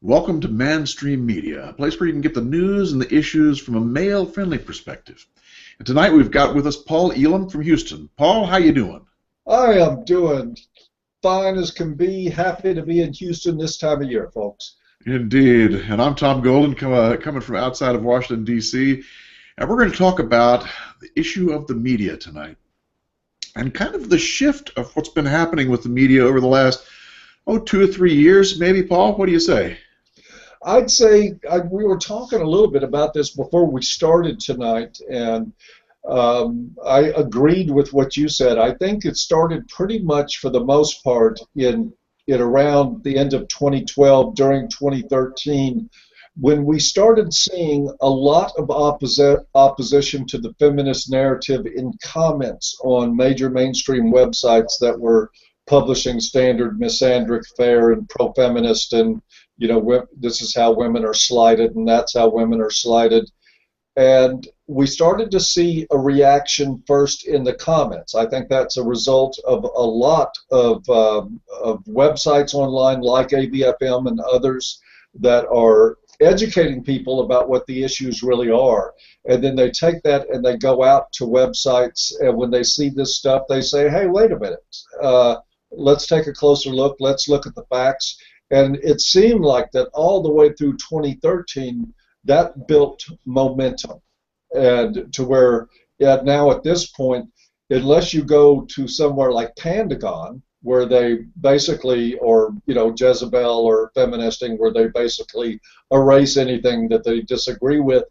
Welcome to MANstream Media, a place where you can get the news and the issues from a male-friendly perspective. And tonight we've got with us Paul Elam from Houston. Paul, how you doing? I am doing fine as can be. Happy to be in Houston this time of year, folks. Indeed. And I'm Tom Golden, coming from outside of Washington, D.C., and we're going to talk about the issue of the media tonight and kind of the shift of what's been happening with the media over the last, 2 or 3 years, maybe, Paul? What do you say? I'd say we were talking a little bit about this before we started tonight, and I agreed with what you said. I think it started pretty much for the most part in around the end of 2012, during 2013, when we started seeing a lot of opposition to the feminist narrative in comments on major mainstream websites that were publishing standard misandric, fair, and pro-feminist, and this is how women are slighted, and that's how women are slighted. And we started to see a reaction first in the comments. I think that's a result of a lot of websites online like ABFM and others that are educating people about what the issues really are. And then they take that and they go out to websites, and when they see this stuff, they say, hey, wait a minute, let's take a closer look, let's look at the facts. And it seemed like that all the way through 2013, that built momentum, and to where now at this point, unless you go to somewhere like Pandagon, where they basically, or Jezebel or Feministing, where they basically erase anything that they disagree with,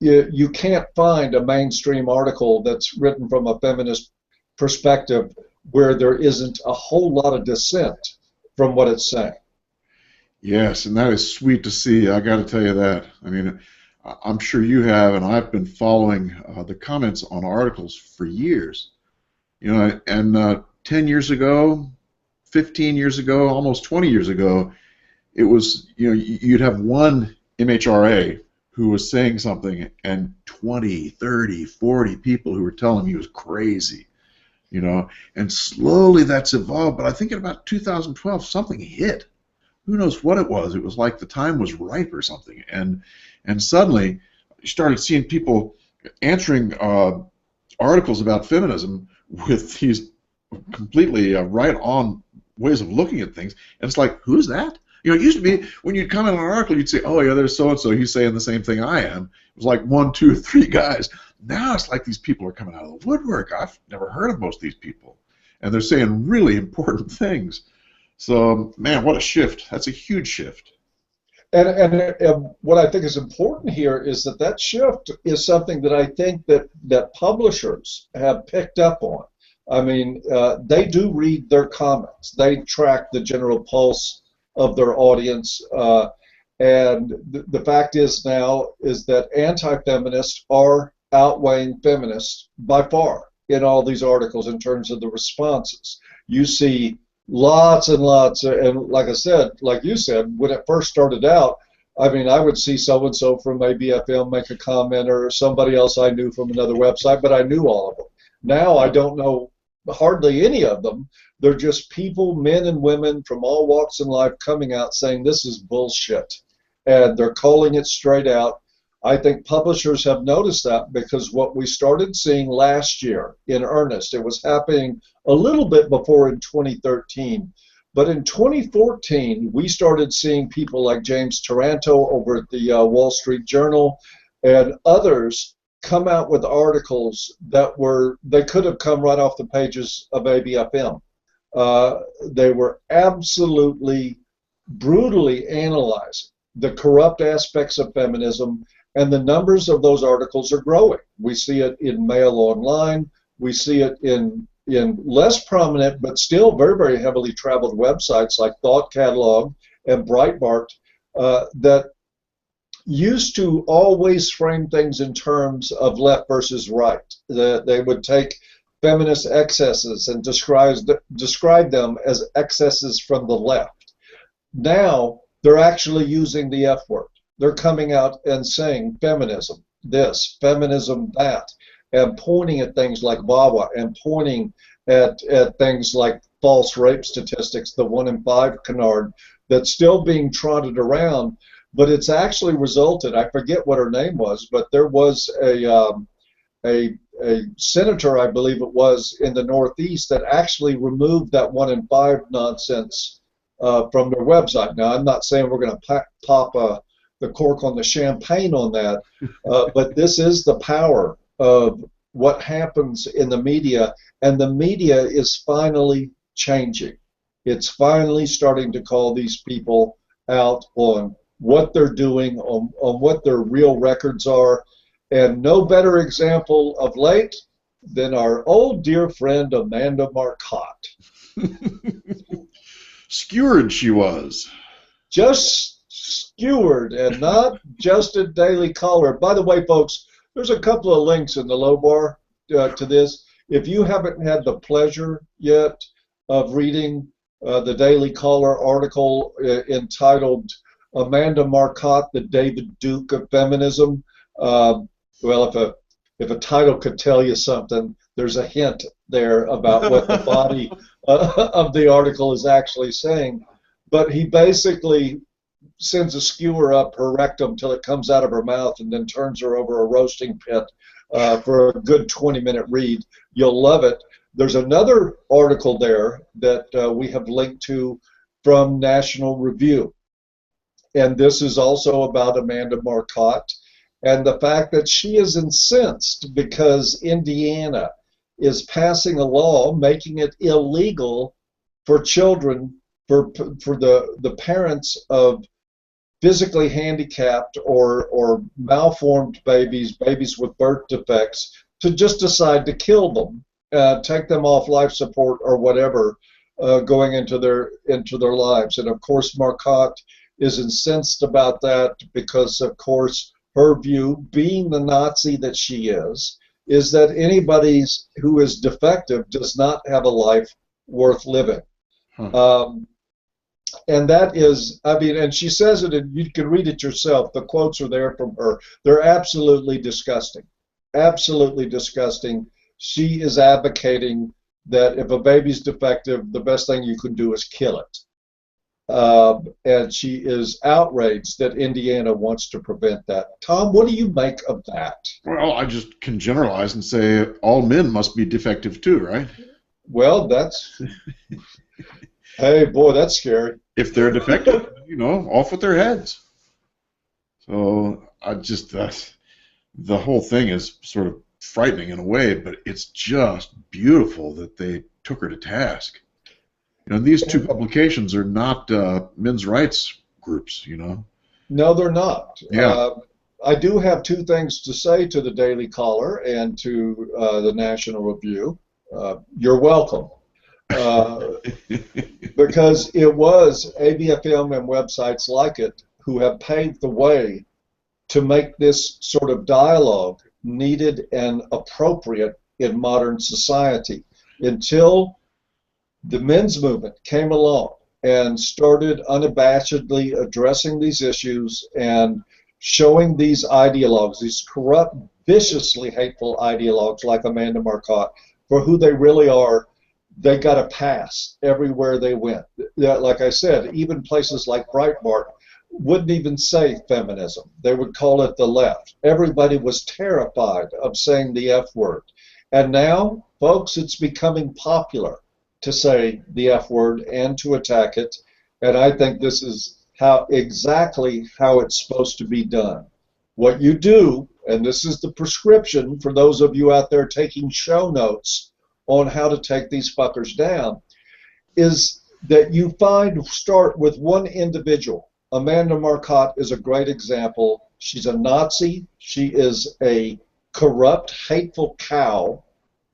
you can't find a mainstream article that's written from a feminist perspective where there isn't a whole lot of dissent from what it's saying. Yes, and that is sweet to see. I got to tell you that. I mean, I'm sure you have, and I've been following the comments on articles for years. And 10 years ago, 15 years ago, almost 20 years ago, it was, you'd have one MHRA who was saying something, and 20, 30, 40 people who were telling him he was crazy. And slowly that's evolved, but I think in about 2012 something hit. Who knows what it was? It was like the time was ripe or something, and suddenly you started seeing people answering articles about feminism with these completely right-on ways of looking at things, and it's like, who's that? It used to be when you'd comment on an article, you'd say, oh yeah, there's so-and-so, he's saying the same thing I am. It was like 1, 2, 3 guys. Now it's like these people are coming out of the woodwork. I've never heard of most of these people, and they're saying really important things. So, man, what a shift. That's a huge shift. And what I think is important here is that shift is something that I think that publishers have picked up on. I mean, they do read their comments. They track the general pulse of their audience. And the fact is now is that anti-feminists are outweighing feminists by far in all these articles in terms of the responses. You see lots and lots, and like I said, like you said, when it first started out, I mean, I would see so-and-so from ABFM make a comment, or somebody else I knew from another website, but I knew all of them. Now I don't know hardly any of them. They're just people, men and women from all walks in life, coming out saying this is bullshit, and they're calling it straight out. I think publishers have noticed that, because what we started seeing last year in earnest, it was happening a little bit before in 2013, but in 2014 we started seeing people like James Taranto over at the Wall Street Journal and others come out with articles that they could have come right off the pages of ABFM. They were absolutely brutally analyzing the corrupt aspects of feminism, and the numbers of those articles are growing. We see it in Mail Online. We see it in less prominent but still very, very heavily traveled websites like Thought Catalog and Breitbart that used to always frame things in terms of left versus right. They would take feminist excesses and describe them as excesses from the left. Now they're actually using the F word. They're coming out and saying feminism this, feminism that, and pointing at things like VAWA and pointing at things like false rape statistics, the 1 in 5 canard, that's still being trotted around, but it's actually resulted, I forget what her name was, but there was a senator, I believe it was, in the Northeast that actually removed that 1 in 5 nonsense from their website. Now, I'm not saying we're going to pop the cork on the champagne on that, but this is the power of what happens in the media, and the media is finally changing. It's finally starting to call these people out on what they're doing, on what their real records are, and no better example of late than our old dear friend Amanda Marcotte. Skewered she was. Just skewered, and not just a Daily Caller. By the way, folks, there's a couple of links in the low bar to this. If you haven't had the pleasure yet of reading the Daily Caller article entitled Amanda Marcotte, the David Duke of Feminism, well, if a title could tell you something, there's a hint there about what the body of the article is actually saying. But he basically sends a skewer up her rectum till it comes out of her mouth and then turns her over a roasting pit for a good 20-minute read. You'll love it. There's another article there that we have linked to from National Review. And this is also about Amanda Marcotte and the fact that she is incensed because Indiana is passing a law making it illegal for children, for the parents of physically handicapped or malformed babies with birth defects, to just decide to kill them, take them off life support or whatever, going into their lives. And of course, Marcotte is incensed about that because, of course, her view, being the Nazi that she is that anybody who is defective does not have a life worth living. And that is, I mean, and she says it, and you can read it yourself. The quotes are there from her. They're absolutely disgusting. Absolutely disgusting. She is advocating that if a baby's defective, the best thing you can do is kill it. And she is outraged that Indiana wants to prevent that. Tom, what do you make of that? Well, I just can generalize and say all men must be defective too, right? Well, that's... Hey, boy, that's scary. If they're defective, off with their heads. So I just, the whole thing is sort of frightening in a way, but it's just beautiful that they took her to task. These two publications are not men's rights groups, No, they're not. Yeah. I do have two things to say to the Daily Caller and to the National Review. You're welcome. Because it was ABFM and websites like it who have paved the way to make this sort of dialogue needed and appropriate in modern society. Until the men's movement came along and started unabashedly addressing these issues and showing these ideologues, these corrupt, viciously hateful ideologues like Amanda Marcotte, for who they really are, they got a pass everywhere they went. Like I said, even places like Breitbart wouldn't even say feminism. They would call it the left. Everybody was terrified of saying the F word. And now, folks, it's becoming popular to say the F word and to attack it. And I think this is exactly how it's supposed to be done. What you do, and this is the prescription for those of you out there taking show notes on how to take these fuckers down, is that you start with one individual. Amanda Marcotte is a great example. She's a Nazi. She is a corrupt, hateful cow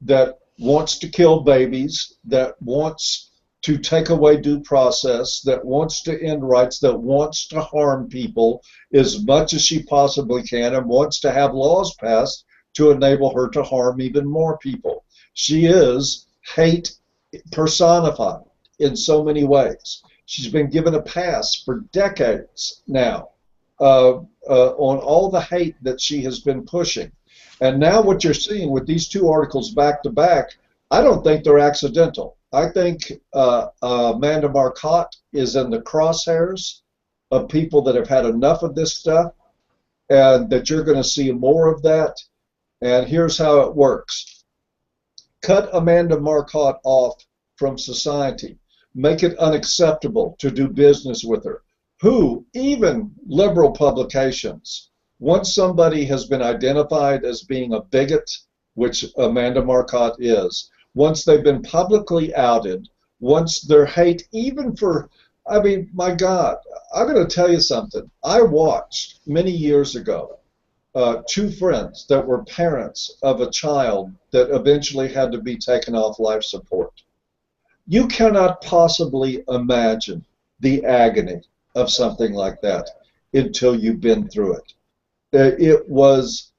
that wants to kill babies, that wants to take away due process, that wants to end rights, that wants to harm people as much as she possibly can, and wants to have laws passed to enable her to harm even more people. She is hate personified in so many ways. She's been given a pass for decades now on all the hate that she has been pushing. And now what you're seeing with these two articles back to back, I don't think they're accidental. I think Amanda Marcotte is in the crosshairs of people that have had enough of this stuff, and that you're going to see more of that. And here's how it works. Cut Amanda Marcotte off from society. Make it unacceptable to do business with her. Who, even liberal publications, once somebody has been identified as being a bigot, which Amanda Marcotte is, once they've been publicly outed, once their hate, even for, I mean, my God, I'm going to tell you something. I watched many years ago two friends that were parents of a child that eventually had to be taken off life support. You cannot possibly imagine the agony of something like that until you've been through it. It was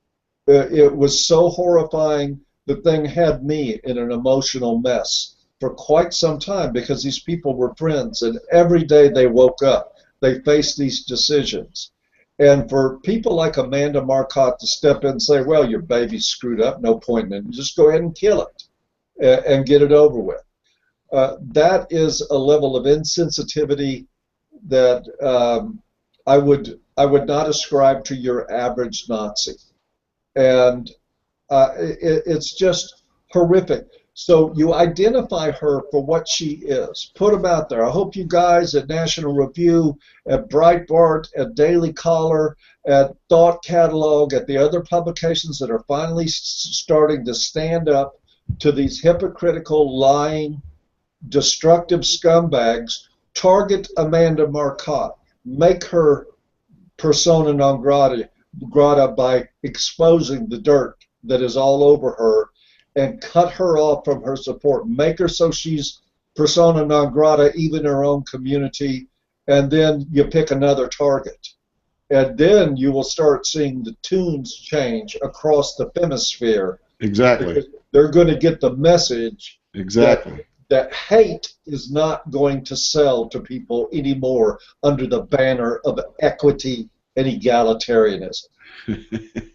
so horrifying. The thing had me in an emotional mess for quite some time because these people were friends, and every day they woke up, they faced these decisions. And for people like Amanda Marcotte to step in and say, well, your baby's screwed up, no point in it, just go ahead and kill it and get it over with. That is a level of insensitivity that I would not ascribe to your average Nazi. And it's just horrific. So you identify her for what she is. Put them out there. I hope you guys at National Review, at Breitbart, at Daily Caller, at Thought Catalog, at the other publications that are finally starting to stand up to these hypocritical, lying, destructive scumbags, target Amanda Marcotte. Make her persona non grata by exposing the dirt that is all over her, and cut her off from her support. Make her so she's persona non grata even in her own community, and then you pick another target. And then you will start seeing the tunes change across the femisphere. Exactly. They're going to get the message exactly that hate is not going to sell to people anymore under the banner of equity and egalitarianism.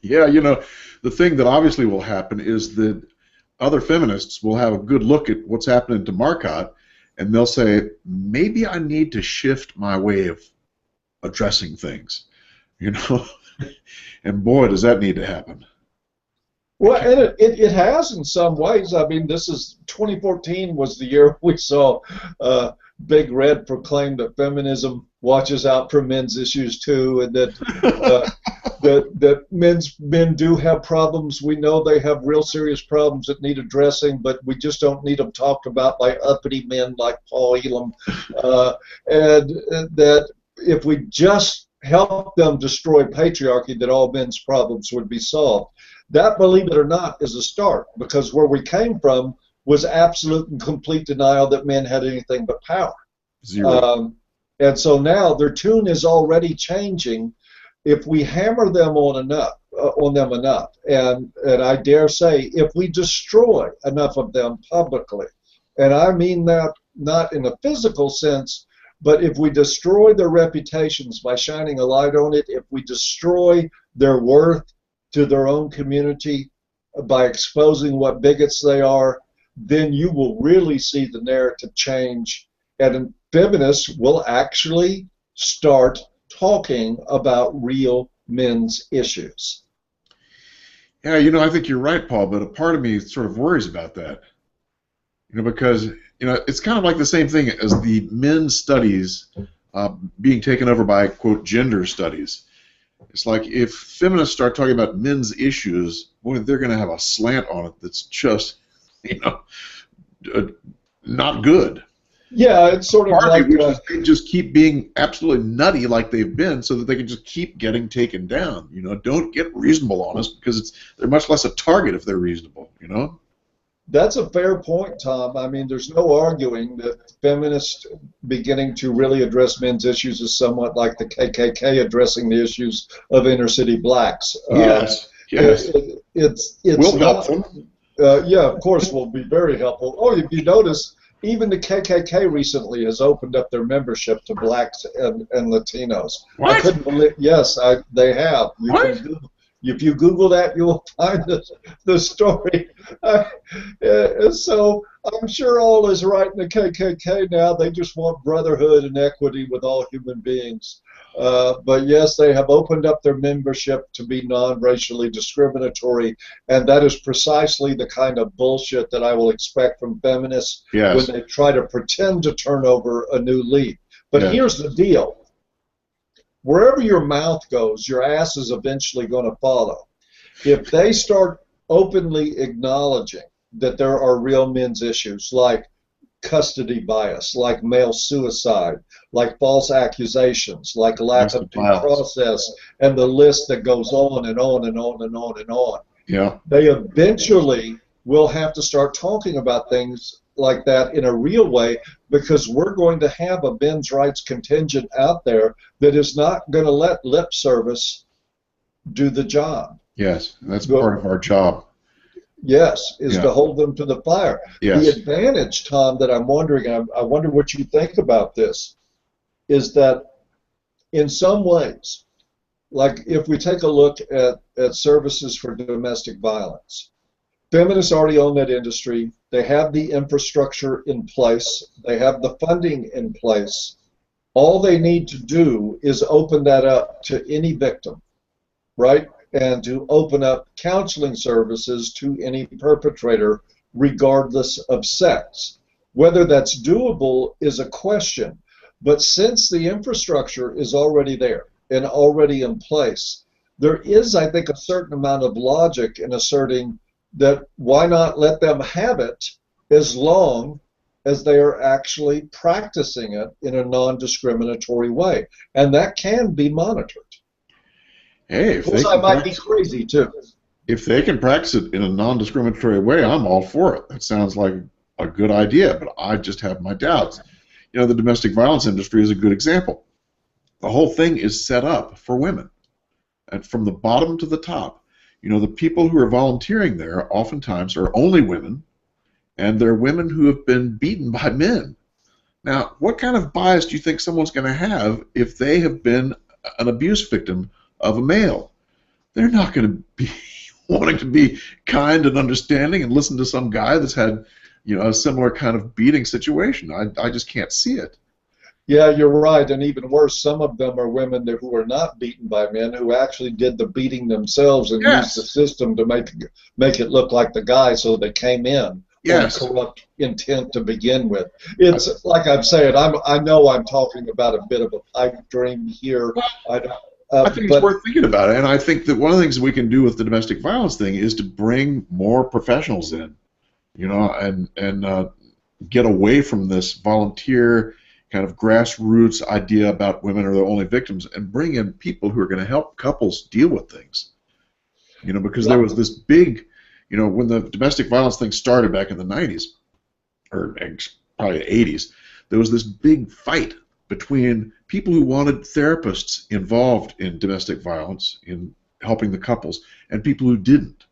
Yeah, you know, the thing that obviously will happen is that other feminists will have a good look at what's happening to Marcotte, and they'll say, maybe I need to shift my way of addressing things, you know? And boy, does that need to happen. Well, and it has in some ways. I mean, 2014 was the year we saw Big Red proclaim that feminism watches out for men's issues too, and that that men do have problems. We know they have real serious problems that need addressing, but we just don't need them talked about by uppity men like Paul Elam, and that if we just help them destroy patriarchy, that all men's problems would be solved. That, believe it or not, is a start, because where we came from was absolute and complete denial that men had anything but power. Zero. And so now their tune is already changing. If we hammer them on them enough, and I dare say, if we destroy enough of them publicly, and I mean that not in a physical sense, but if we destroy their reputations by shining a light on it, if we destroy their worth to their own community by exposing what bigots they are, then you will really see the narrative change, and feminists will actually start talking about real men's issues. Yeah, you know, I think you're right, Paul, but a part of me sort of worries about that. You know, because, you know, it's kind of like the same thing as the men's studies being taken over by, quote, gender studies. It's like if feminists start talking about men's issues, boy, they're going to have a slant on it that's just, you know, not good. Yeah, it's sort of like they just keep being absolutely nutty like they've been, so that they can just keep getting taken down. You know, don't get reasonable on us, because they're much less a target if they're reasonable. You know. That's a fair point, Tom. I mean, there's no arguing that feminists beginning to really address men's issues is somewhat like the KKK addressing the issues of inner city blacks. Yes. It's we'll help them. Yeah, of course, will be very helpful. Oh, if you notice, even the KKK recently has opened up their membership to blacks and Latinos. What? I couldn't believe. Yes, they have. What? If you Google that, you'll find the story. So I'm sure all is right in the KKK now. They just want brotherhood and equity with all human beings. But yes, they have opened up their membership to be non-racially discriminatory, and that is precisely the kind of bullshit that I will expect from feminists when Yes. they try to pretend to turn over a new leaf. But Yes. here's the deal. Wherever your mouth goes, your ass is eventually going to follow. If they start openly acknowledging that there are real men's issues like custody bias, like male suicide, like false accusations, like lack of Domestic due violence. process, and the list that goes on and on and on and on and on, Yeah. they eventually will have to start talking about things like that in a real way, because we're going to have a men's rights contingent out there that is not going to let lip service do the job. Yes. That's The, part of our job. yes, is Yeah. to hold them to the fire. The Yes. advantage, Tom, that I'm wondering, I wonder what you think about this, is that in some ways, like if we take a look at services for domestic violence, feminists already own that industry. They have the infrastructure in place. They have the funding in place. All they need to do is open that up to any victim, right? And to open up counseling services to any perpetrator, regardless of sex. Whether that's doable is a question. But since the infrastructure is already there and already in place, there is, I think, a certain amount of logic in asserting that why not let them have it as long as they are actually practicing it in a non-discriminatory way. And that can be monitored. Hey, Of course, I might be crazy too. if they can practice it in a non-discriminatory way, I'm all for it. That sounds like a good idea, but I just have my doubts. You know, the domestic violence industry is a good example. The whole thing is set up for women, and from the bottom to the top. You know, the people who are volunteering there oftentimes are only women, and they're women who have been beaten by men. Now, what kind of bias do you think someone's going to have if they have been an abuse victim of a male? They're not going to be wanting to be kind and understanding and listen to some guy that's had, you know, a similar kind of beating situation. I just can't see it. Yeah, you're right. And even worse, some of them are women who are not beaten by men, who actually did the beating themselves and used the Yes. system to make it look like the guy, so they came in on Yes. corrupt intent to begin with. It's like I'm saying, I know I'm talking about a bit of a pipe dream here. I don't, I think it's but worth thinking about it, and I think that one of the things we can do with the domestic violence thing is to bring more professionals in, you know, and get away from this volunteer kind of grassroots idea about women are the only victims, and bring in people who are going to help couples deal with things, you know, because there was this big, you know, when the domestic violence thing started back in the 90s, or probably the 80s, there was this big fight between people who wanted therapists involved in domestic violence, in helping the couples, and people who didn't.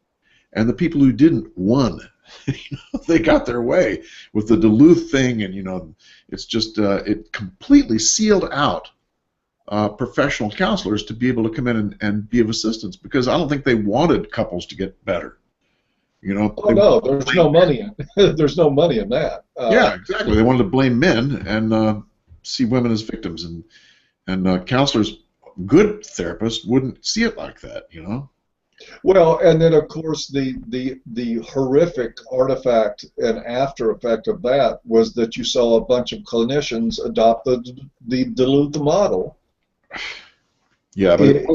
And the people who didn't won. You know, they got their way with the Duluth thing, and you know, it's just it completely sealed out professional counselors to be able to come in and be of assistance, because I don't think they wanted couples to get better. You know, oh no, there's no money in there's no money in that. Yeah, exactly. They wanted to blame men and see women as victims, and counselors, good therapists, wouldn't see it like that. You know. Well, and then of course the horrific artifact and after effect of that was that you saw a bunch of clinicians adopt the Duluth model. Yeah, but It,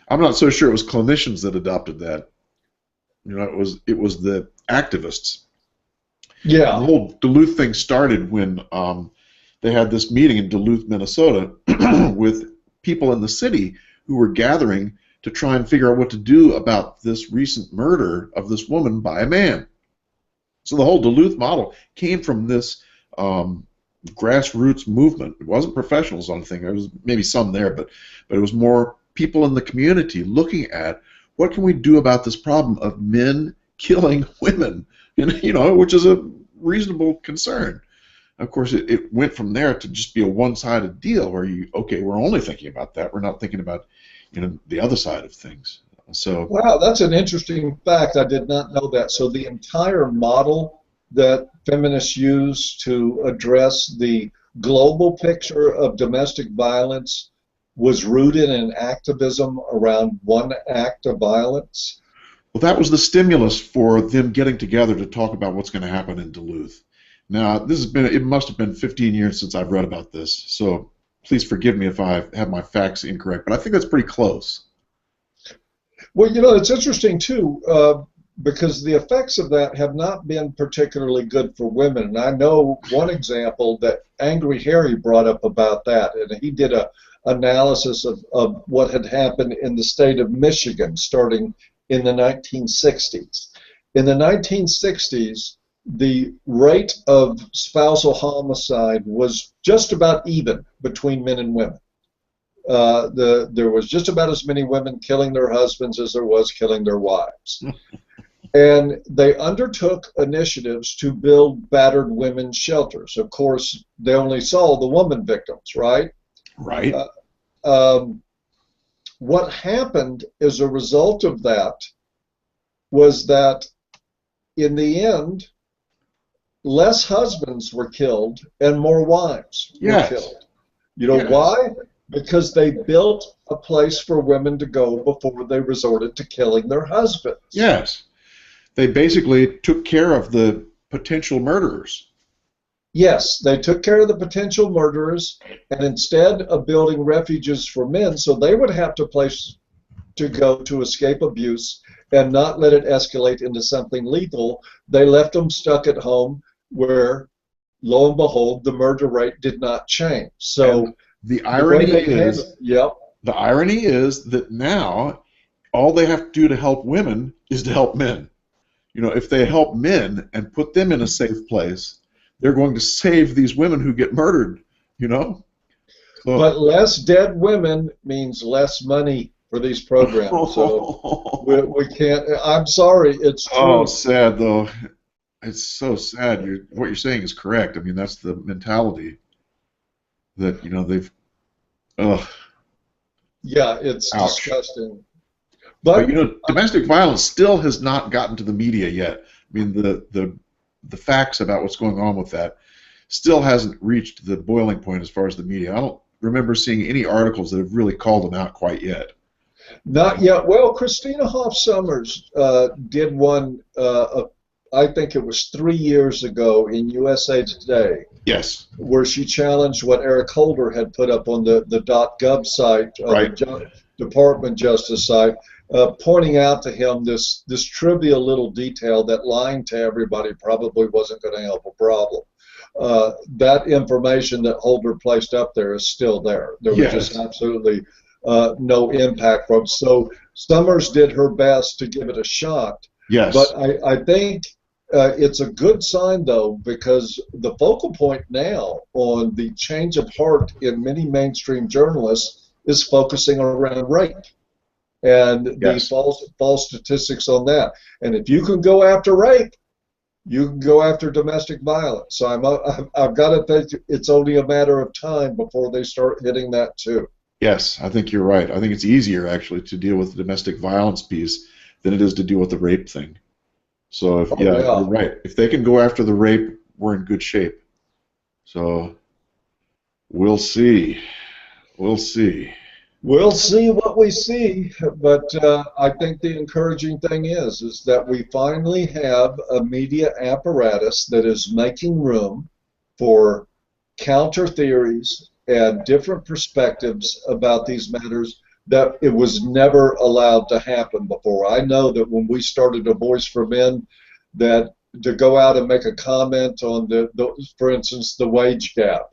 I'm not so sure it was clinicians that adopted that. You know, it was the activists. And the yeah, whole Duluth thing started when they had this meeting in Duluth, Minnesota, with people in the city who were gathering to try and figure out what to do about this recent murder of this woman by a man. So the whole Duluth model came from this grassroots movement. It wasn't professionals on the thing. There was maybe some there, but it was more people in the community looking at what can we do about this problem of men killing women, you know, which is a reasonable concern. Of course, it went from there to just be a one-sided deal where okay, we're only thinking about that. We're not thinking about, you know, the other side of things. So, wow, that's an interesting fact. I did not know that. So the entire model that feminists use to address the global picture of domestic violence was rooted in activism around one act of violence. well, that was the stimulus for them getting together to talk about what's going to happen in Duluth. Now, it must have been 15 years since I've read about this, so please forgive me if I have my facts incorrect, but I think that's pretty close. Well, it's interesting too, because the effects of that have not been particularly good for women. And I know one example that Angry Harry brought up about that, and he did a analysis of what had happened in the state of Michigan starting in the 1960s. In the 1960s, the rate of spousal homicide was just about even between men and women. There was just about as many women killing their husbands as there was killing their wives. And they undertook initiatives to build battered women's shelters. Of course, they only saw the woman victims, right? Right. What happened as a result of that was that in the end, less husbands were killed and more wives were killed. You know why? Because they built a place for women to go before they resorted to killing their husbands. Yes. They basically took care of the potential murderers. Yes, they took care of the potential murderers, and instead of building refuges for men, so they would have to place to go to escape abuse and not let it escalate into something lethal, they left them stuck at home where, lo and behold, the murder rate did not change. So and the irony is that now all they have to do to help women is to help men. If they help men and put them in a safe place, they're going to save these women who get murdered, So, but less dead women means less money for these programs. So we can't. I'm sorry, it's true. Oh, sad though. It's so sad. What you're saying is correct. I mean, that's the mentality that they've. Ugh. Yeah, it's Ouch. disgusting. But domestic violence still has not gotten to the media yet. I mean, the facts about what's going on with that still hasn't reached the boiling point as far as the media. I don't remember seeing any articles that have really called them out quite yet. Not yet. Well, Christina Hoff Sommers did one, I think it was 3 years ago in USA Today. Yes. Where she challenged what Eric Holder had put up on the .gov site, right. the Department of Justice site, pointing out to him this trivial little detail that lying to everybody probably wasn't going to help a problem. That information that Holder placed up there is still there. There was just absolutely no impact from it. So Summers did her best to give it a shot. Yes. But I think it's a good sign, though, because the focal point now on the change of heart in many mainstream journalists is focusing around rape and the false statistics on that. And if you can go after rape, you can go after domestic violence. So I've got to think it's only a matter of time before they start hitting that too. Yes, I think you're right. I think it's easier actually to deal with the domestic violence piece than it is to deal with the rape thing. So you're right. If they can go after the rape, we're in good shape. So we'll see. We'll see. We'll see what we see, but I think the encouraging thing is that we finally have a media apparatus that is making room for counter theories and different perspectives about these matters that it was never allowed to happen before. I know that when we started A Voice for Men, that to go out and make a comment on for instance, the wage gap,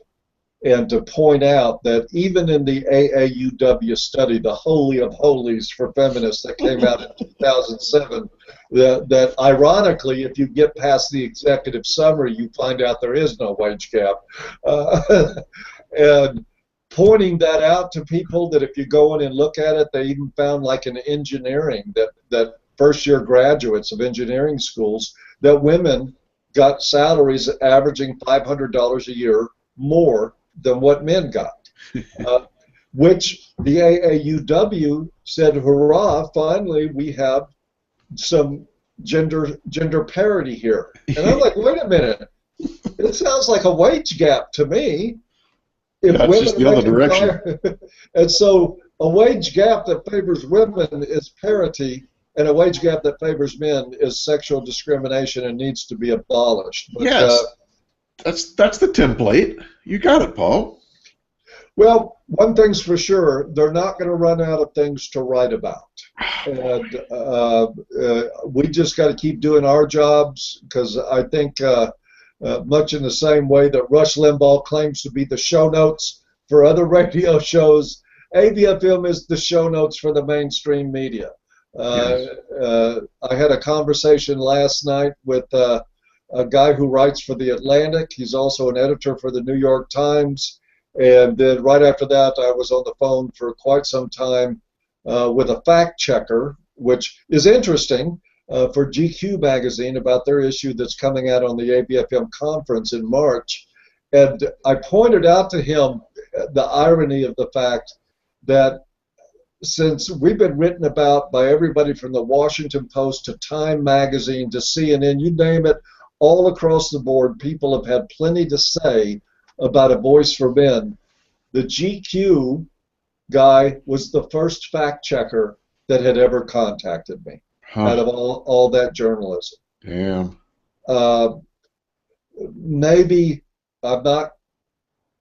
and to point out that even in the AAUW study, the Holy of Holies for Feminists that came out in 2007, that ironically, if you get past the executive summary, you find out there is no wage gap. And pointing that out to people, that if you go in and look at it, they even found, like in engineering, that first-year graduates of engineering schools, that women got salaries averaging $500 a year more than what men got. which the AAUW said, hurrah, finally we have some gender parity here. And I'm like, wait a minute, it sounds like a wage gap to me. If Yeah, it's just the other direction. And so a wage gap that favors women is parity, and a wage gap that favors men is sexual discrimination and needs to be abolished. But, yes, that's the template. You got it, Paul. well, one thing's for sure, they're not going to run out of things to write about. And we just got to keep doing our jobs, because I think much in the same way that Rush Limbaugh claims to be the show notes for other radio shows, AVFM is the show notes for the mainstream media. Yes. I had a conversation last night with a guy who writes for The Atlantic. He's also an editor for the New York Times. And then right after that, I was on the phone for quite some time with a fact checker, which is interesting, for GQ magazine about their issue that's coming out on the ABFM conference in March. And I pointed out to him the irony of the fact that since we've been written about by everybody from the Washington Post to Time magazine to CNN, you name it, all across the board, people have had plenty to say about a voice for men. The GQ guy was the first fact checker that had ever contacted me out of all that journalism. Damn. Maybe I'm not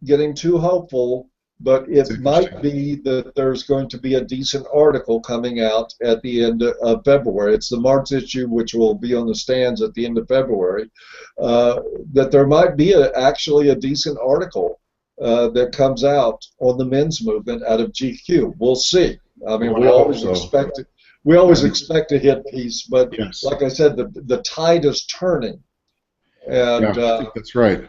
getting too hopeful, but it might be that there's going to be a decent article coming out at the end of February. It's the March issue, which will be on the stands at the end of February, that there might be actually a decent article that comes out on the men's movement out of GQ. We'll see. I mean, we always expect it. We always expect a hit piece, but yes, like I said, the tide is turning. And yeah, I think that's right.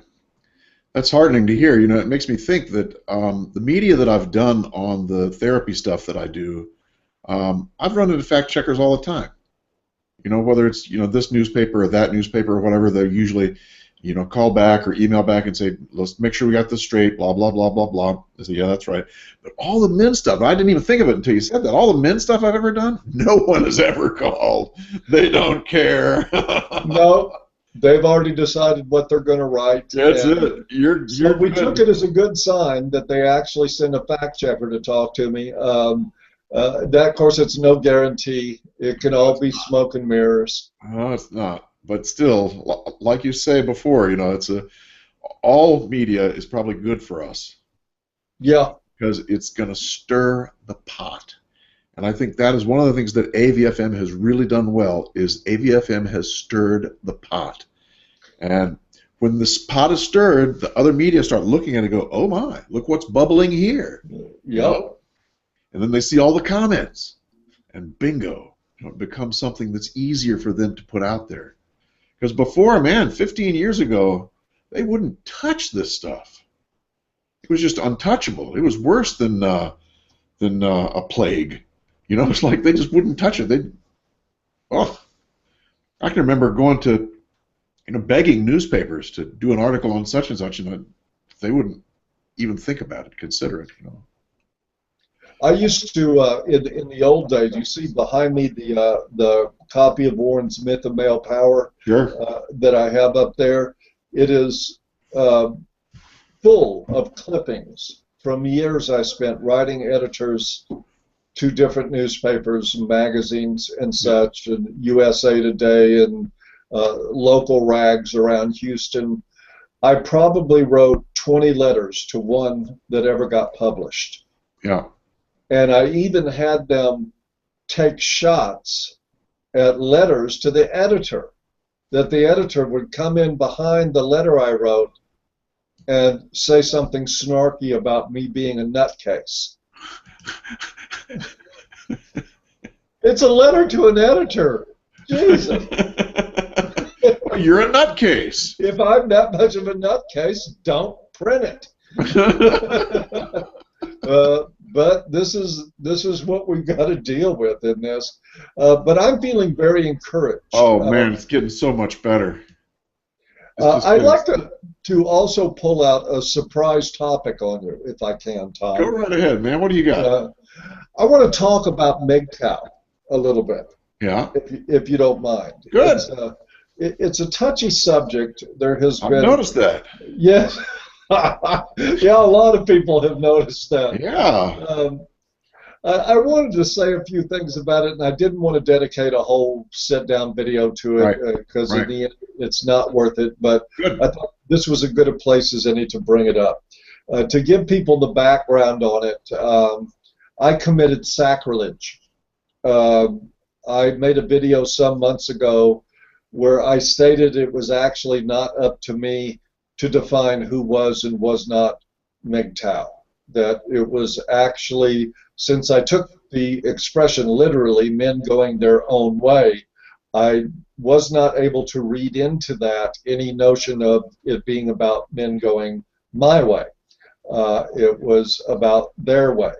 That's heartening to hear. You know, it makes me think that the media that I've done on the therapy stuff that I do, I've run into fact checkers all the time. You know, whether it's, you know, this newspaper or that newspaper or whatever, they usually, you know, call back or email back and say, let's make sure we got this straight, blah, blah, blah, blah, blah. I say, yeah, that's right. But all the men stuff, I didn't even think of it until you said that. All the men stuff I've ever done, no one has ever called. They don't care. No. They've already decided what they're going to write. That's it. So we took it as a good sign that they actually send a fact checker to talk to me. That, of course, it's no guarantee. It can all be smoke and mirrors. No, it's not. But still, like you say before, you know, all media is probably good for us. Yeah. Because it's going to stir the pot. And I think that is one of the things that AVFM has really done well, is AVFM has stirred the pot. And when this pot is stirred, the other media start looking at it and go, oh my, look what's bubbling here. Yeah. And then they see all the comments, and bingo, you know, it becomes something that's easier for them to put out there. Because before, man, 15 years ago, they wouldn't touch this stuff. It was just untouchable. It was worse than a plague. You know, it's like they just wouldn't touch it. I can remember going to, you know, begging newspapers to do an article on such and such, and they wouldn't even think about it, consider it. You know. I used to in the old days. You see behind me the copy of Warren's Myth of Male Power. Sure. That I have up there. It is full of clippings from years I spent writing editors to different newspapers and magazines and such, and USA Today and local rags around Houston. I probably wrote 20 letters to one that ever got published. Yeah. And I even had them take shots at letters to the editor, that the editor would come in behind the letter I wrote and say something snarky about me being a nutcase. It's a letter to an editor. Jesus. You're a nutcase. If I'm that much of a nutcase, don't print it. But this is what we've got to deal with in this. But I'm feeling very encouraged. Oh man, it's getting so much better. It's just I'd been, like to also pull out a surprise topic on you, if I can, go Tom. right ahead, man. What do you got? I want to talk about MGTOW a little bit, Yeah, if you don't mind. good. It's a touchy subject. There has I've been, noticed that. yes, yeah, a lot of people have noticed that. Yeah, Um, I wanted to say a few things about it, and I didn't want to dedicate a whole sit-down video to it right, because in right. the end, it's not worth it. But Good. I thought this was a good a place as any to bring it up. To give people the background on it, I committed sacrilege. I made a video some months ago where I stated it was actually not up to me to define who was and was not MGTOW. That it was actually, since I took the expression literally, men going their own way, I was not able to read into that any notion of it being about men going my way. It was about their way.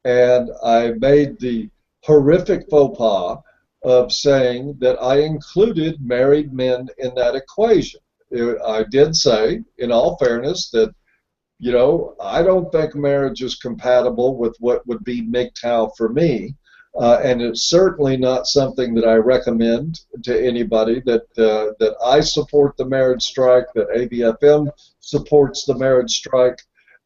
And I made the horrific faux pas of saying that I included married men in that equation. I did say, in all fairness, that I don't think marriage is compatible with what would be MGTOW for me, and it's certainly not something that I recommend to anybody. That I support the marriage strike, that ABFM supports the marriage strike,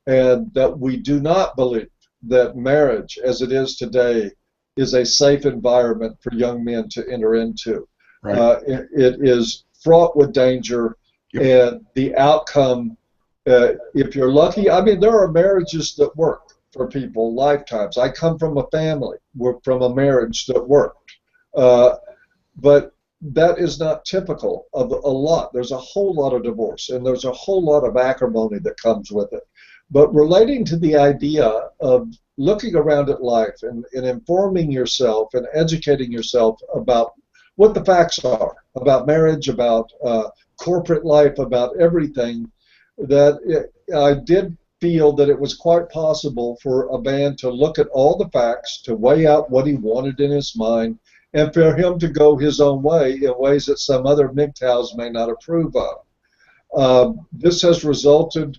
and that we do not believe that marriage, as it is today, is a safe environment for young men to enter into. Right. It is fraught with danger, Yep. and the outcome, if you're lucky, I mean, there are marriages that work for people lifetimes. I come from a family, from a marriage that worked. But that is not typical of a lot. There's a whole lot of divorce, and there's a whole lot of acrimony that comes with it. But relating to the idea of looking around at life and informing yourself and educating yourself about what the facts are, about marriage, about corporate life, about everything, I did feel that it was quite possible for a man to look at all the facts, to weigh out what he wanted in his mind, and for him to go his own way in ways that some other MGTOWs may not approve of. This has resulted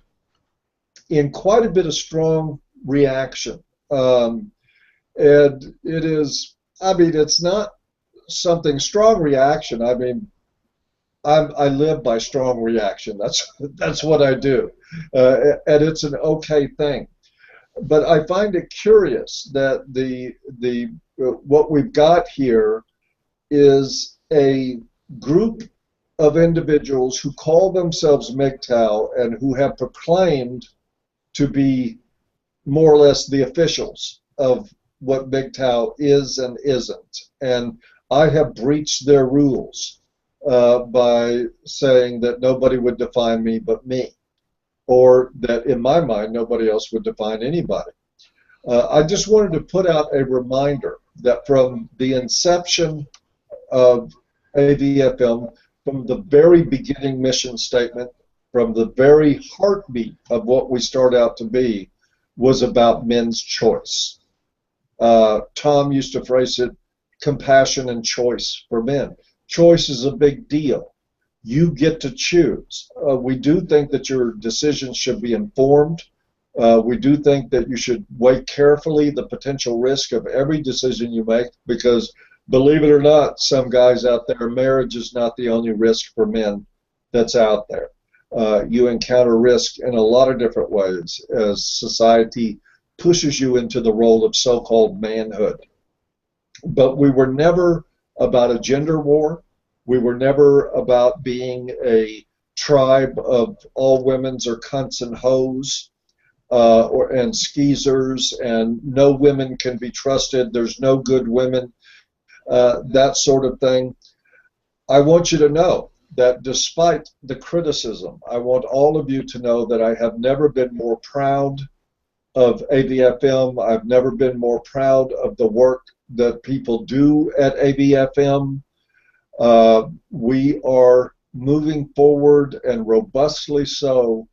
in quite a bit of strong reaction. And it is, I mean, it's not something strong reaction. I mean, I live by strong reaction. That's what I do, and it's an okay thing. But I find it curious that the what we've got here is a group of individuals who call themselves MGTOW and who have proclaimed to be more or less the officials of what MGTOW is and isn't. And I have breached their rules by saying that nobody would define me but me, or that in my mind nobody else would define anybody. I just wanted to put out a reminder that from the inception of AVFM, from the very beginning mission statement, from the very heartbeat of what we start out to be, was about men's choice. Tom used to phrase it, compassion and choice for men. Choice is a big deal. You get to choose. We do think that your decisions should be informed. We do think that you should weigh carefully the potential risk of every decision you make, because believe it or not, some guys out there, marriage is not the only risk for men that's out there. You encounter risk in a lot of different ways as society pushes you into the role of so-called manhood. But we were never about a gender war. We were never about being a tribe of all women's or cunts and hoes and skeezers, and no women can be trusted. There's no good women, that sort of thing. I want you to know that despite the criticism, I want all of you to know that I have never been more proud of AVFM. I've never been more proud of the work that people do at AVFM. We are moving forward, and robustly so,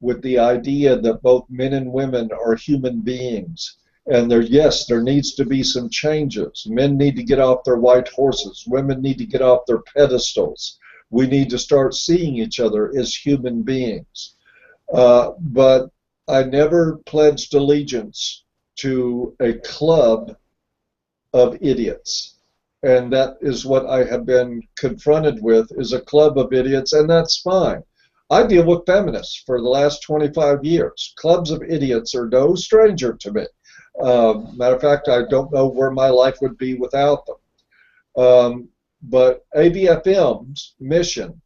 with the idea that both men and women are human beings. And yes, there needs to be some changes. Men need to get off their white horses. Women need to get off their pedestals. We need to start seeing each other as human beings. But I never pledged allegiance to a club of idiots. And that is what I have been confronted with, is a club of idiots, and that's fine. I deal with feminists for the last 25 years. Clubs of idiots are no stranger to me. Matter of fact, I don't know where my life would be without them. But ABFM's mission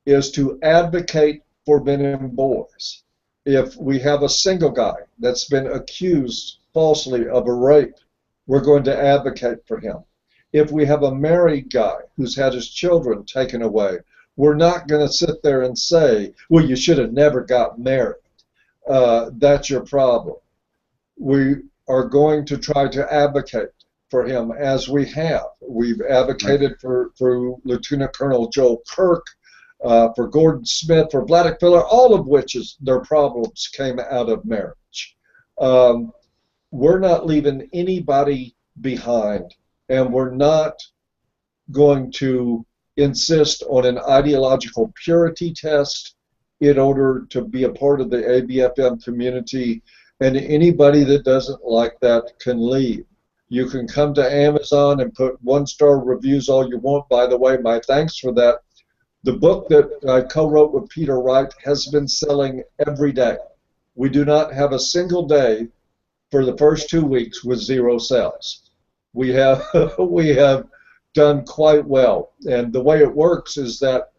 is to advocate for men and boys. If we have a single guy that's been accused falsely of a rape, we're going to advocate for him. If we have a married guy who's had his children taken away, we're not going to sit there and say, well, you should have never got married. That's your problem. We are going to try to advocate for him, as we have. We've advocated for Lieutenant Colonel Joel Kirk, for Gordon Smith, for Vladek Filler, all of which their problems came out of marriage. We're not leaving anybody behind, and we're not going to insist on an ideological purity test in order to be a part of the ABFM community, and anybody that doesn't like that can leave. You can come to Amazon and put one-star reviews all you want. By the way, my thanks for that. The book that I co-wrote with Peter Wright has been selling every day. We do not have a single day for the first 2 weeks with 0 sales. We have done quite well. And the way it works is that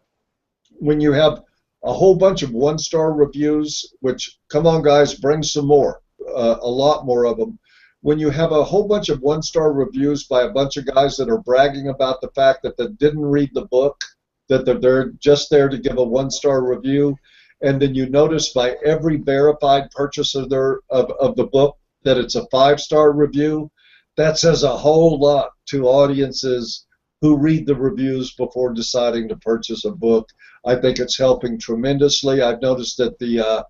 when you have a whole bunch of one-star reviews, which, come on guys, bring some more, a lot more of them. When you have a whole bunch of one-star reviews by a bunch of guys that are bragging about the fact that they didn't read the book, that they're just there to give a one-star review, and then you notice by every verified purchase of the book that it's a 5-star review, that says a whole lot to audiences who read the reviews before deciding to purchase a book. I think it's helping tremendously. I've noticed that the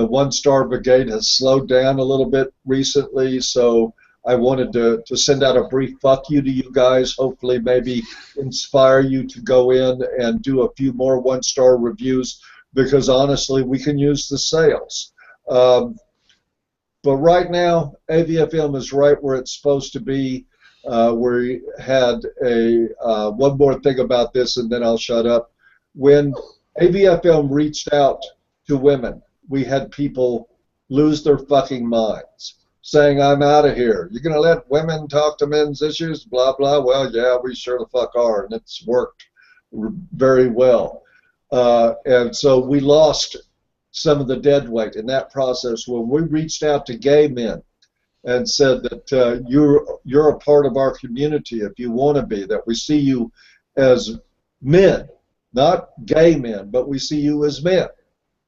one-star brigade has slowed down a little bit recently, so I wanted to send out a brief fuck you to you guys, hopefully maybe inspire you to go in and do a few more one-star reviews, because honestly, we can use the sales. But right now, ABFM is right where it's supposed to be. We had one more thing about this, and then I'll shut up. When ABFM reached out to women, we had people lose their fucking minds, saying, I'm out of here. You're going to let women talk to men's issues, blah, blah. Well, yeah, we sure the fuck are, and it's worked very well. And so we lost some of the dead weight in that process when we reached out to gay men and said that you're a part of our community if you want to be, that we see you as men, not gay men, but we see you as men,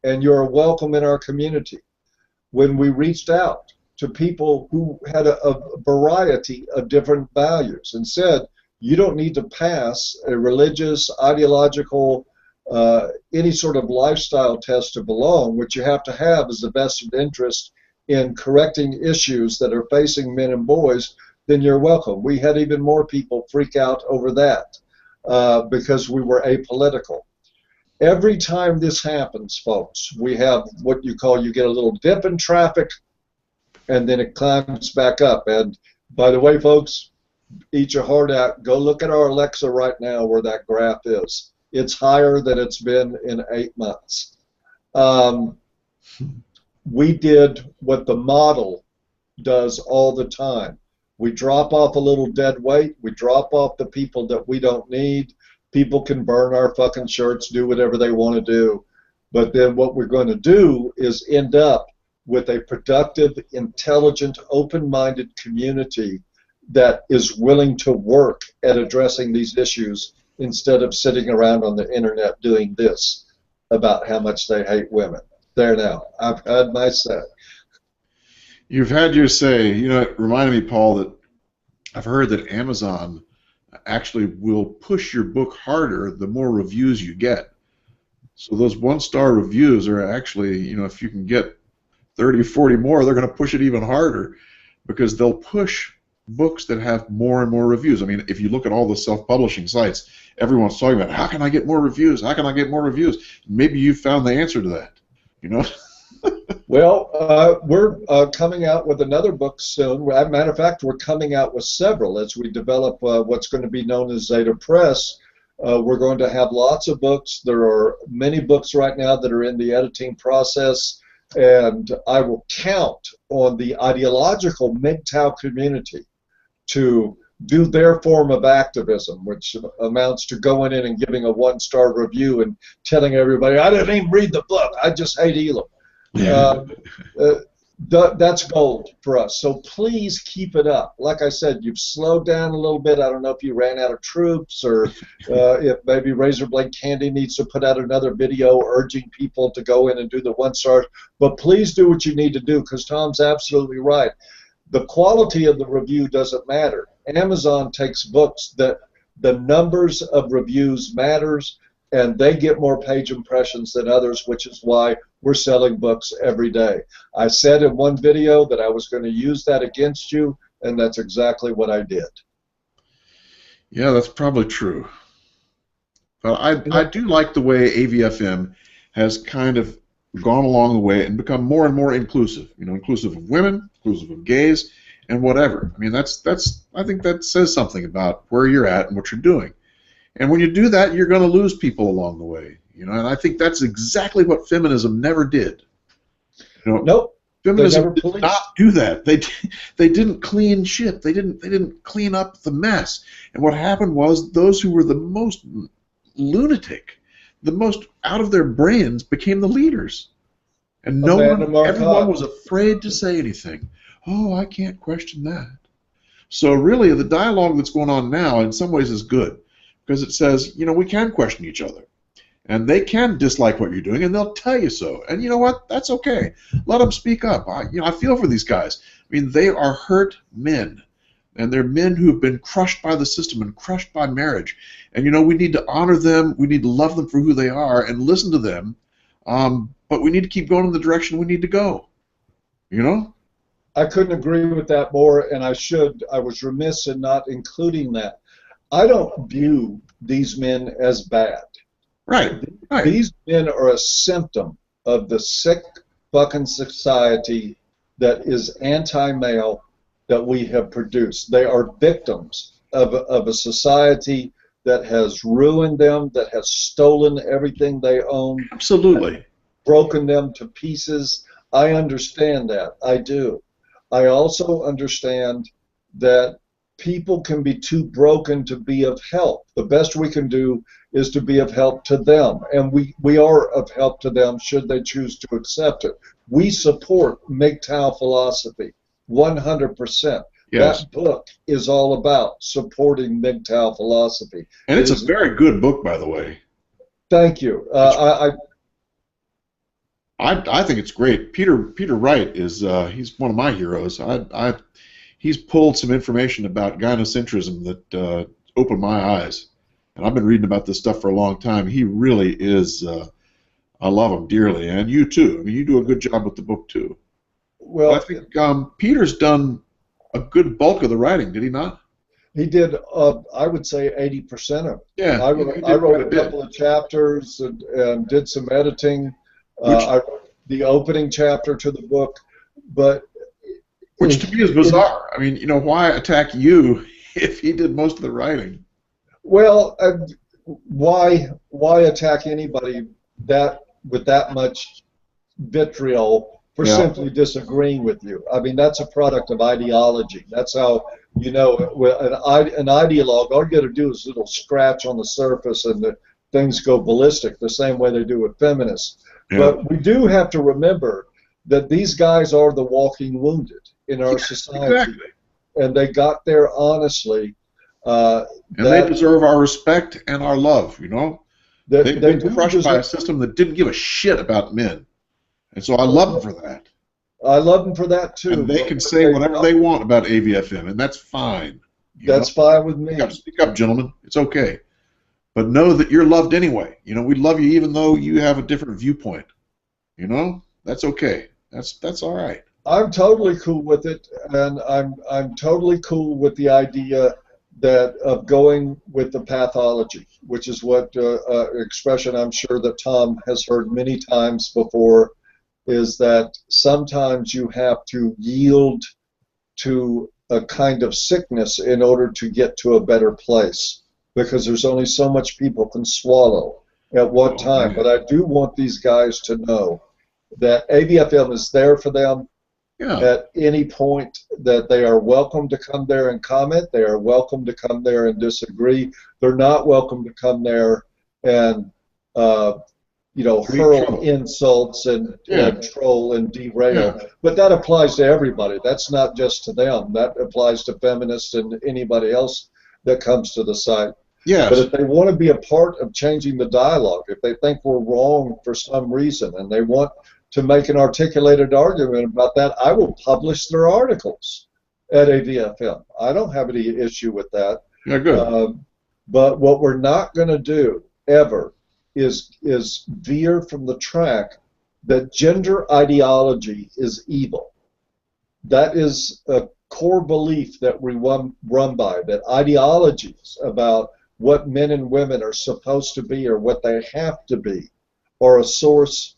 and you're welcome in our community. When we reached out to people who had a variety of different values and said, you don't need to pass a religious, ideological, any sort of lifestyle test to belong. What you have to have is a vested interest in correcting issues that are facing men and boys, then you're welcome. We had even more people freak out over that because we were apolitical. Every time this happens, folks, we have what you get a little dip in traffic, and then it climbs back up. And by the way, folks, eat your heart out. Go look at our Alexa right now where that graph is. It's higher than it's been in 8 months. We did what the model does all the time. We drop off a little dead weight. We drop off the people that we don't need. People can burn our fucking shirts, do whatever they want to do. But then what we're going to do is end up with a productive, intelligent, open-minded community that is willing to work at addressing these issues instead of sitting around on the internet doing this about how much they hate women. There now. I've had my say. You've had your say. You know, it reminded me, Paul, that I've heard that Amazon actually will push your book harder the more reviews you get. So those one-star reviews are actually, you know, if you can get 30, 40 more, they're going to push it even harder because they'll push books that have more and more reviews. I mean, if you look at all the self-publishing sites, everyone's talking about how can I get more reviews? How can I get more reviews? Maybe you found the answer to that. You know. Well, we're coming out with another book soon. As a matter of fact, we're coming out with several as we develop what's going to be known as Zeta Press. We're going to have lots of books. There are many books right now that are in the editing process, and I will count on the ideological MGTOW community to do their form of activism, which amounts to going in and giving a 1-star review and telling everybody, I didn't even read the book, I just hate Elam. That's gold for us. So please keep it up. Like I said, you've slowed down a little bit. I don't know if you ran out of troops or if maybe Razorblade Candy needs to put out another video urging people to go in and do the 1 star. But please do what you need to do, because Tom's absolutely right. The quality of the review doesn't matter. Amazon takes books that the numbers of reviews matters, and they get more page impressions than others, which is why we're selling books every day. I said in one video that I was going to use that against you, and that's exactly what I did. Yeah, that's probably true. But I do like the way AVFM has kind of gone along the way and become more and more inclusive. You know, inclusive of women, inclusive of gays, and whatever. I mean, I think that says something about where you're at and what you're doing. And when you do that, you're going to lose people along the way. You know, and I think that's exactly what feminism never did. You know, nope. Feminism did not do that. They didn't clean shit. They didn't clean up the mess. And what happened was those who were the most lunatic, the most out of their brains, became the leaders. And everyone was afraid to say anything. Oh, I can't question that. So really, the dialogue that's going on now, in some ways, is good, because it says, you know, we can question each other. And they can dislike what you're doing, and they'll tell you so. And you know what? That's okay. Let them speak up. I feel for these guys. I mean, they are hurt men, and they're men who have been crushed by the system and crushed by marriage. And you know, we need to honor them. We need to love them for who they are and listen to them. But we need to keep going in the direction we need to go. You know? I couldn't agree with that more, and I was remiss in not including that. I don't view these men as bad. Right. These men are a symptom of the sick fucking society that is anti-male that we have produced. They are victims of a society that has ruined them, that has stolen everything they own. Absolutely. Broken them to pieces. I understand that. I do. I also understand that people can be too broken to be of help. The best we can do is to be of help to them, and we are of help to them should they choose to accept it. We support MGTOW philosophy 100%. Yes. That book is all about supporting MGTOW philosophy. And it's a very good book, by the way. Thank you. I think it's great. Peter Wright is he's one of my heroes. He's pulled some information about gynocentrism that opened my eyes, and I've been reading about this stuff for a long time. He really is. I love him dearly, and you too. I mean, you do a good job with the book too. Well, but I think Peter's done a good bulk of the writing, did he not? He did. I would say 80% of it. Yeah, I wrote a couple of chapters and did some editing. I wrote the opening chapter to the book, but which to me is bizarre. I mean, you know, why attack you if he did most of the writing? Well, why attack anybody with that much vitriol for simply disagreeing with you? I mean, that's a product of ideology. That's how, you know, an ideologue, all you got to do is a little scratch on the surface and things go ballistic, the same way they do with feminists. Yeah. But we do have to remember that these guys are the walking wounded in our society. Exactly. And they got there honestly. And they deserve our respect and our love, you know? They've been crushed by a system that didn't give a shit about men. And so I love them for that. I love them for that, too. And they can say whatever they want about AVFM, and that's fine. That's fine with me. Speak up, gentlemen. It's okay. But know that you're loved anyway. You know, we love you even though you have a different viewpoint. You know? That's okay. That's all right. I'm totally cool with it, and I'm totally cool with the idea that of going with the pathology, which is what expression I'm sure that Tom has heard many times before, is that sometimes you have to yield to a kind of sickness in order to get to a better place, because there's only so much people can swallow at one Oh, time. man. But I do want these guys to know that ABFM is there for them Yeah. at any point, that they are welcome to come there and comment. They are welcome to come there and disagree. They're not welcome to come there and uh, Create hurl trouble. insults Yeah. and troll and Yeah. derail. But that applies to everybody. That's not just to them. That applies to feminists and anybody else that comes to the site. But Yes. if they want to be a part of changing the dialogue, if they think we're wrong for some reason and they want to make an articulated argument about that, I will publish their articles at AVFM. I don't have any issue with that. Yeah. Good. But what we're not going to do ever is veer from the track that gender ideology is evil. That is a core belief that we run by, that ideologies about what men and women are supposed to be or what they have to be are a source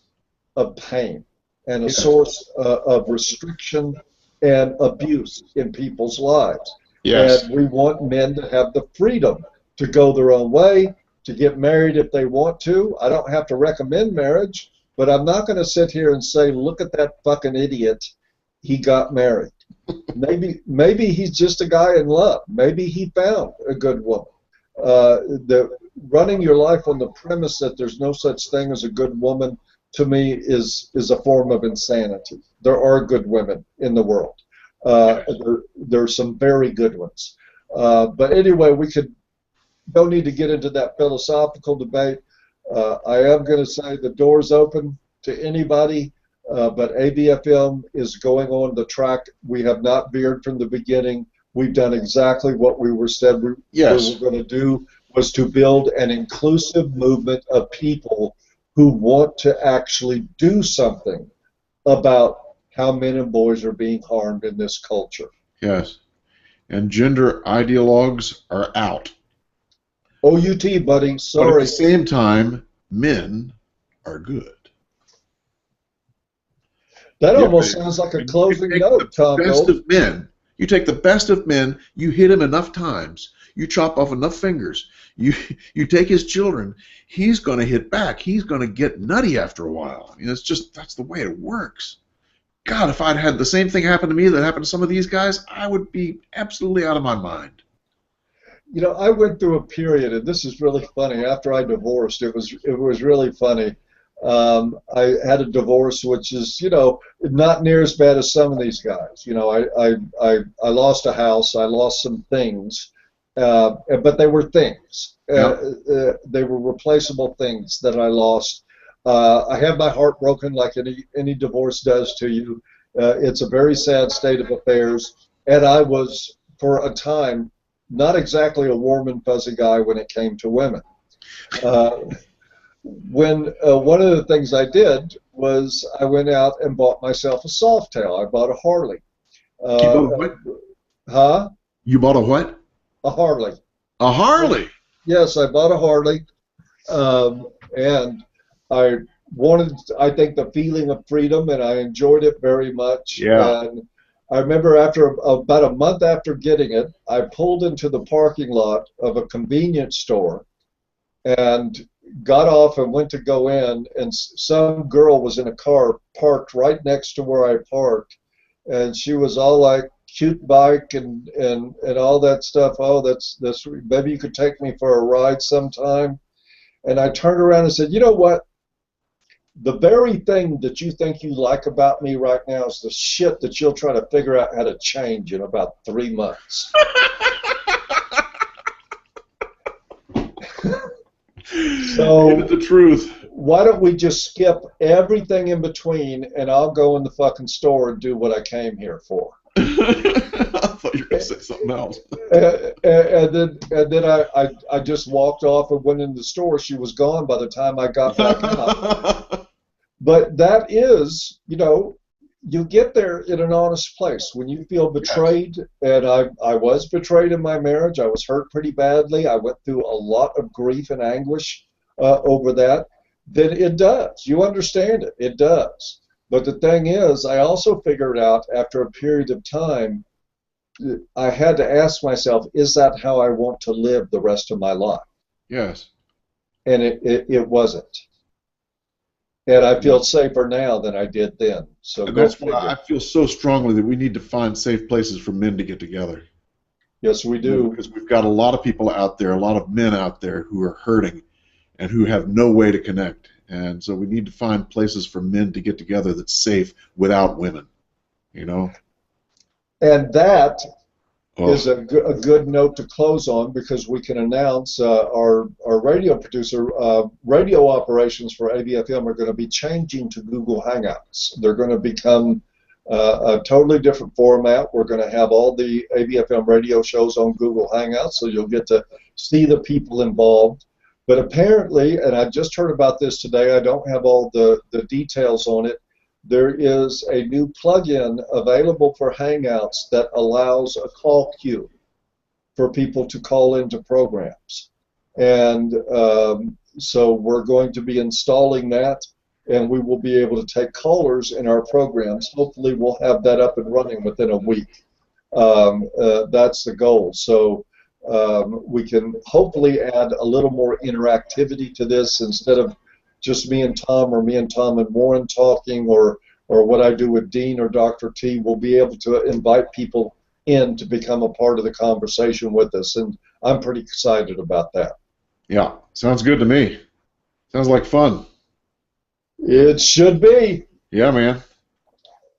of pain and a Yes. source of restriction and abuse in people's lives. Yes. And we want men to have the freedom to go their own way, to get married if they want to. I don't have to recommend marriage, but I'm not going to sit here and say, look at that fucking idiot, he got married. Maybe he's just a guy in love. Maybe he found a good woman. Running your life on the premise that there's no such thing as a good woman, to me, is a form of insanity. There are good women in the world. There's some very good ones. But anyway, don't need to get into that philosophical debate. I am going to say the door's open to anybody, but ABFM is going on the track. We have not veered from the beginning. We've done exactly what we were said we Yes. were going to do, was to build an inclusive movement of people who want to actually do something about how men and boys are being harmed in this culture. Yes. And gender ideologues are out. OUT, buddy. But at Sorry. the same time, men are good. That Yeah, almost sounds like a and you closing take note, the Tom. best of men. You take the best of men. You hit him enough times. You chop off enough fingers. You take his children. He's going to hit back. He's going to get nutty after a while. I mean, that's the way it works. God, if I'd had the same thing happen to me that happened to some of these guys, I would be absolutely out of my mind. I went through a period, and this is really funny. After I divorced, it was really funny. I had a divorce, which is, not near as bad as some of these guys. I lost a house, I lost some things, but they were things. They were replaceable things that I lost. I had my heart broken, like any divorce does to you. It's a very sad state of affairs, and I was, for a time, not exactly a warm and fuzzy guy when it came to women. When one of the things I did was I went out and bought myself a Softail. I bought a Harley. You bought a what? Huh? You bought a what? A Harley. A Harley. Yes, I bought a Harley, and I think, the feeling of freedom, and I enjoyed it very much. Yeah. And I remember about a month after getting it, I pulled into the parking lot of a convenience store and got off and went to go in, and some girl was in a car parked right next to where I parked, and she was all like, cute bike and all that stuff. Oh, that's maybe you could take me for a ride sometime. And I turned around and said, you know what? The very thing that you think you like about me right now is the shit that you'll try to figure out how to change in about 3 months. So, Give it the truth. why don't we just skip everything in between, and I'll go in the fucking store and do what I came here for. I thought you were going to say something else. And then I just walked off and went in the store. She was gone by the time I got back out. But that is, you get there in an honest place. When you feel betrayed, and I was betrayed in my marriage, I was hurt pretty badly, I went through a lot of grief and anguish over that, then it does. You understand it. It does. But the thing is, I also figured out after a period of time, I had to ask myself, is that how I want to live the rest of my life? Yes. And it wasn't. And I feel safer now than I did then. So And go that's why figure. I feel so strongly that we need to find safe places for men to get together. Yes, we do. Because we've got a lot of people out there, a lot of men out there who are hurting and who have no way to connect. And so we need to find places for men to get together that's safe without women, you know? And that is a good note to close on, because we can announce our radio producer, radio operations for ABFM are going to be changing to Google Hangouts. They're going to become a totally different format. We're going to have all the ABFM radio shows on Google Hangouts, so you'll get to see the people involved. But apparently, and I just heard about this today, I don't have all the details on it, there is a new plugin available for Hangouts that allows a call queue for people to call into programs. And so we're going to be installing that, and we will be able to take callers in our programs. Hopefully we'll have that up and running within a week. That's the goal. So we can hopefully add a little more interactivity to this, instead of just me and Tom, or me and Tom and Warren talking, or what I do with Dean or Dr. T. We'll be able to invite people in to become a part of the conversation with us, and I'm pretty excited about that. Yeah, sounds good to me. Sounds like fun. It should be. Yeah, man.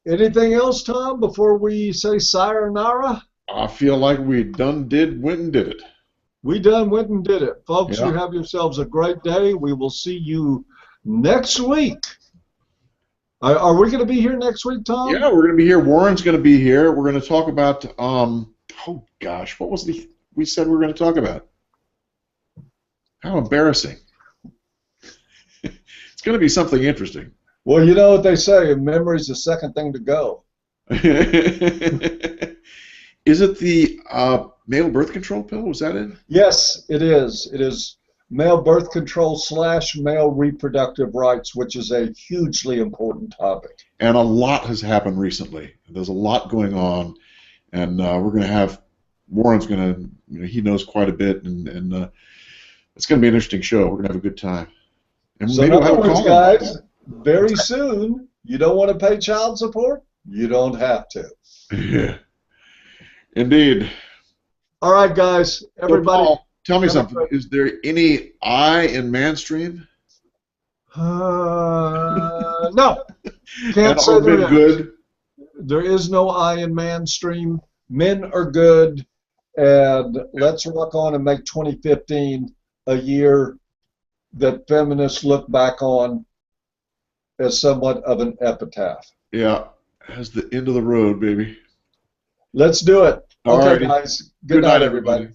Anything else, Tom, before we say sayonara? I feel like we went and did it. We done went and did it. Folks, Yeah. you have yourselves a great day. We will see you next week. Are we going to be here next week, Tom? Yeah, we're going to be here. Warren's going to be here. We're going to talk about, oh gosh, what was we said we were going to talk about? How embarrassing. It's going to be something interesting. Well, you know what they say, memory's the second thing to go. Is it the male birth control pill? Was that it? Yes, it is. It is male birth control / male reproductive rights, which is a hugely important topic. And a lot has happened recently. There's a lot going on, and we're going to have, Warren's going to, he knows quite a bit, and it's going to be an interesting show. We're going to have a good time. And so in other words, guys, very soon, you don't want to pay child support? You don't have to. Yeah. Indeed. All right, guys. Everybody. So Paul, tell me something. Is there any I in MANstream? No. Can't say there is. Good? There is no I in MANstream. Men are good, and let's rock on and make 2015 a year that feminists look back on as somewhat of an epitaph. Yeah. As the end of the road, baby. Let's do it. Okay, Alrighty. guys. Good night, everybody.